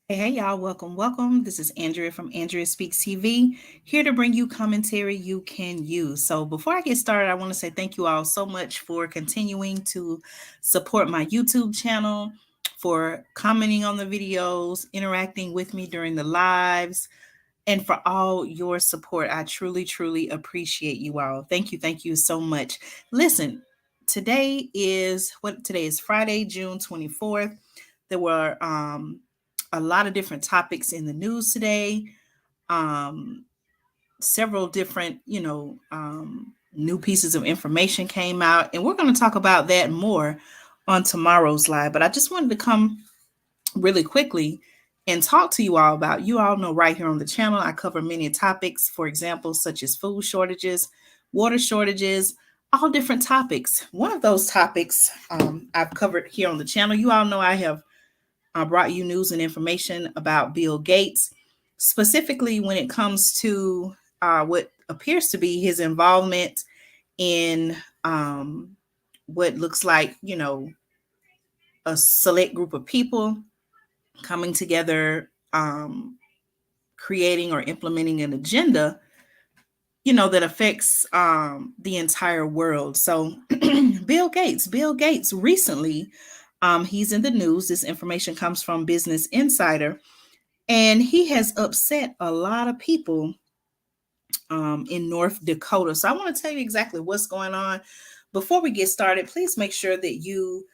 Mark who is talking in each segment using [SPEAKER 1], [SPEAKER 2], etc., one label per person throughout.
[SPEAKER 1] Hey, y'all, welcome. This is Andrea from Andrea Speaks TV, here to bring you commentary you can use. So, before I get started, I want to say thank you all so much for continuing to support my YouTube channel, for commenting on the videos, interacting with me during the lives, and for all your support. I truly appreciate you all. Thank you so much. Listen, today is Friday, June 24th. There were a lot of different topics in the news today. Um, Several different, new pieces of information came out, and we're going to talk about that more on tomorrow's live. But I just wanted to come really quickly and talk to you all about, you all know right here on the channel, I cover many topics, for example, such as food shortages, water shortages, all different topics. One of those topics I've covered here on the channel. You all know I have brought you news and information about Bill Gates, specifically when it comes to what appears to be his involvement in what looks like, a select group of people coming together, creating or implementing an agenda, that affects the entire world. So Bill Gates recently, he's in the news. This information comes from Business Insider, and he has upset a lot of people in North Dakota. So I want to tell you exactly what's going on. Before we get started, please make sure that you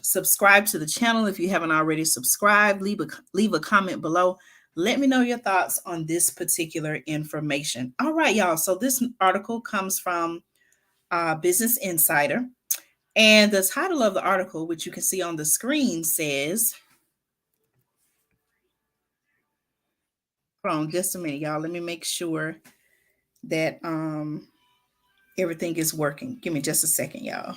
[SPEAKER 1] subscribe to the channel if you haven't already subscribed. Leave a comment below. Let me know your thoughts on this particular information. All right, y'all. So this article comes from Business Insider. And the title of the article, which you can see on the screen, says, hold on just a minute, y'all. Let me make sure that everything is working. Give me just a second, y'all.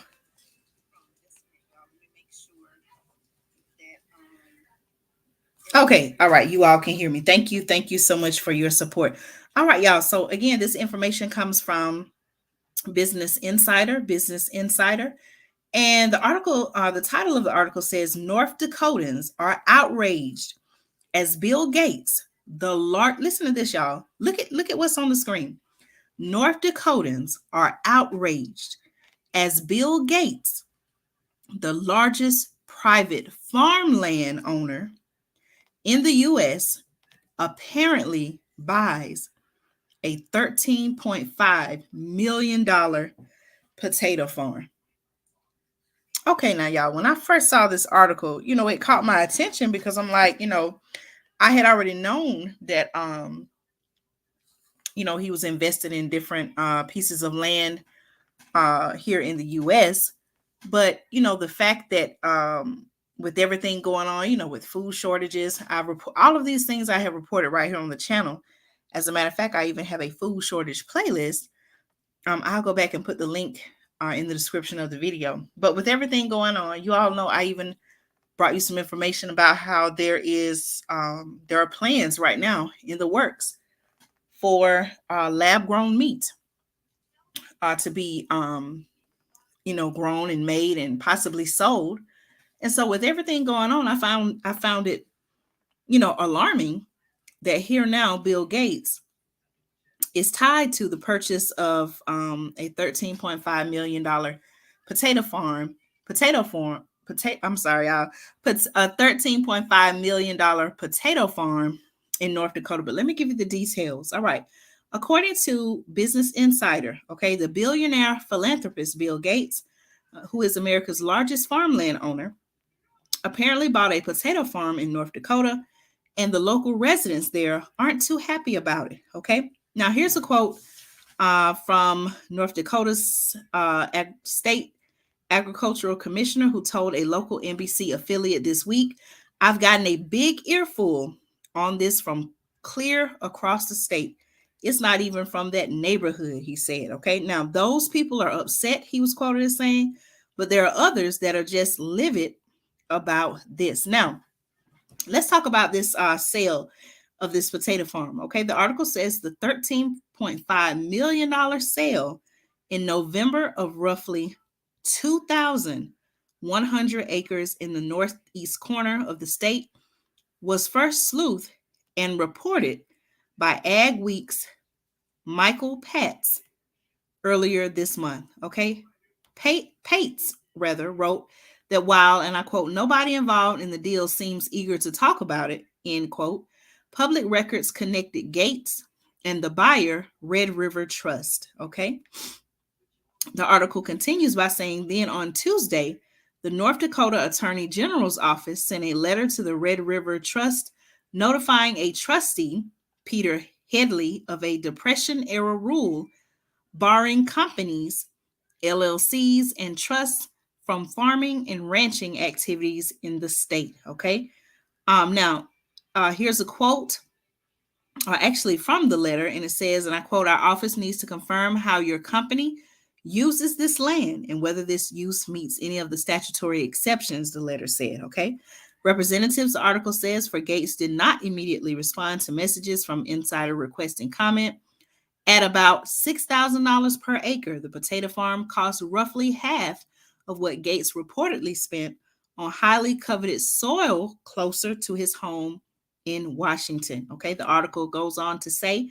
[SPEAKER 1] Okay, all right, you all can hear me. Thank you so much for your support. All right, y'all. So again, this information comes from Business Insider, and the title of the article says North Dakotans are outraged as Bill Gates, listen to this, y'all. Look at what's on the screen. North Dakotans are outraged as Bill Gates, the largest private farmland owner in the US, apparently buys a $13.5 million potato farm. Okay, now, y'all, when I first saw this article, it caught my attention because I'm like, I had already known that, he was invested in different pieces of land here in the US. But, the fact that with everything going on, with food shortages, all of these things I have reported right here on the channel. As a matter of fact, I even have a food shortage playlist. I'll go back and put the link in the description of the video. But with everything going on, you all know I even brought you some information about how there are plans right now in the works for lab grown meat to be grown and made and possibly sold. And so with everything going on, I found it, alarming that here now Bill Gates is tied to the purchase of a $13.5 million potato farm. I'm sorry, y'all. Puts a $13.5 million potato farm in North Dakota. But let me give you the details. All right. According to Business Insider, okay, the billionaire philanthropist Bill Gates, who is America's largest farmland owner, apparently bought a potato farm in North Dakota, and the local residents there aren't too happy about it. Okay. Now, here's a quote from North Dakota's state agricultural commissioner, who told a local NBC affiliate this week, "I've gotten a big earful on this from clear across the state. It's not even from that neighborhood," he said. Okay. Now, those people are upset, he was quoted as saying, but there are others that are just livid about this. Now, let's talk about this sale of this potato farm. Okay, the article says the $13.5 million sale in November of roughly 2,100 acres in the northeast corner of the state was first sleuthed and reported by Ag Week's Michael Patz earlier this month. Okay, Pates rather wrote that while, and I quote, nobody involved in the deal seems eager to talk about it, end quote, public records connected Gates and the buyer, Red River Trust. Okay, the article continues by saying, then on Tuesday, the North Dakota Attorney General's office sent a letter to the Red River Trust notifying a trustee, Peter Headley, of a Depression era rule barring companies, LLCs, and trusts from farming and ranching activities in the state. Okay. Now, here's a quote, actually from the letter, and it says, and I quote, our office needs to confirm how your company uses this land and whether this use meets any of the statutory exceptions, the letter said. Okay. Representatives, the article says, for Gates did not immediately respond to messages from insider requesting comment. At about $6,000 per acre, the potato farm costs roughly half of what Gates reportedly spent on highly coveted soil closer to his home in Washington. Okay, the article goes on to say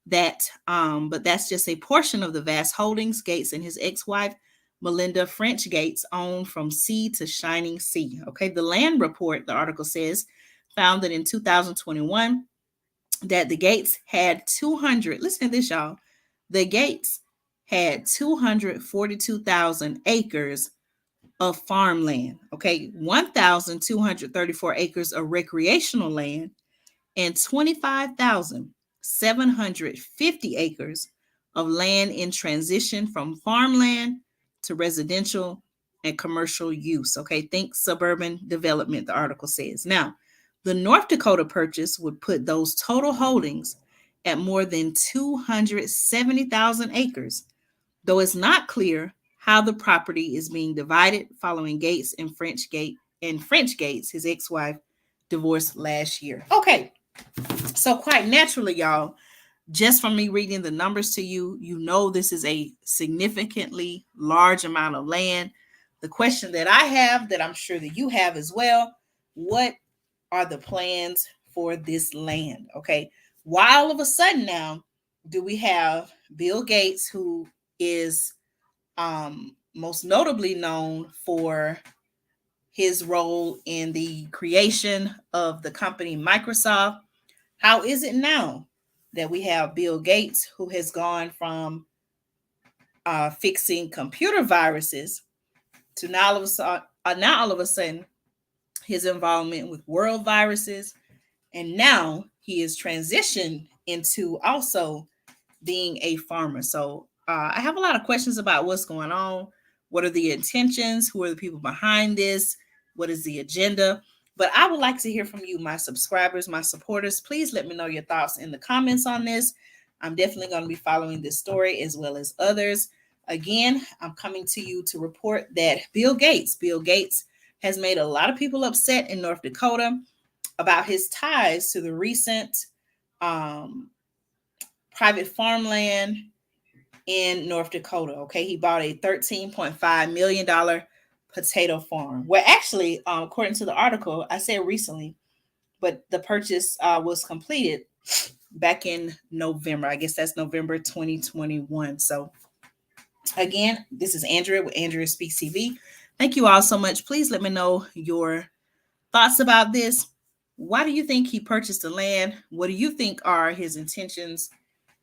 [SPEAKER 1] that, but that's just a portion of the vast holdings Gates and his ex-wife, Melinda French Gates, own from sea to shining sea. Okay, the land report, the article says, found that in 2021, that the Gates had 200, listen to this, y'all. The Gates had 242,000 acres of farmland, okay? 1,234 acres of recreational land and 25,750 acres of land in transition from farmland to residential and commercial use, okay? Think suburban development, the article says. Now, the North Dakota purchase would put those total holdings at more than 270,000 acres, though it's not clear how the property is being divided following Gates and French Gates, his ex-wife, divorced last year. Okay, so quite naturally, y'all, just from me reading the numbers to you, you know this is a significantly large amount of land. The question that I have, that I'm sure that you have as well, what are the plans for this land? Okay, why all of a sudden now do we have Bill Gates, who is most notably known for his role in the creation of the company Microsoft? How is it now that we have Bill Gates, who has gone from fixing computer viruses to now all of a sudden his involvement with world viruses, and now he is transitioned into also being a farmer? So I have a lot of questions about what's going on. What are the intentions? Who are the people behind this? What is the agenda? But I would like to hear from you, my subscribers, my supporters. Please let me know your thoughts in the comments on this. I'm definitely going to be following this story as well as others. Again, I'm coming to you to report that Bill Gates has made a lot of people upset in North Dakota about his ties to the recent private farmland in North Dakota. Okay, he bought a $13.5 million potato farm. Well, actually, according to the article, I said recently, but the purchase was completed back in November. I guess that's November 2021. So again, this is Andrea with Andrea Speaks TV. Thank you all so much. Please let me know your thoughts about this. Why do you think he purchased the land? What do you think are his intentions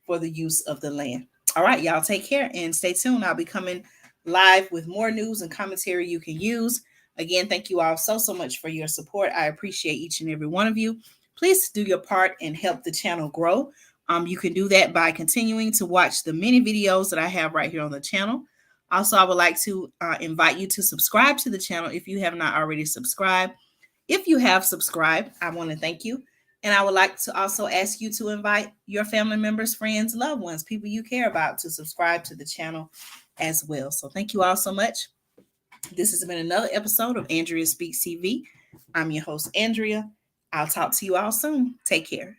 [SPEAKER 1] for the use of the land? All right, y'all, take care and stay tuned. I'll be coming live with more news and commentary you can use. Again, thank you all so much for your support. I appreciate each and every one of you. Please do your part and help the channel grow. You can do that by continuing to watch the many videos that I have right here on the channel. Also, I would like to invite you to subscribe to the channel if you have not already subscribed. If you have subscribed, I want to thank you. And I would like to also ask you to invite your family members, friends, loved ones, people you care about to subscribe to the channel as well. So thank you all so much. This has been another episode of Andrea Speaks TV. I'm your host, Andrea. I'll talk to you all soon. Take care.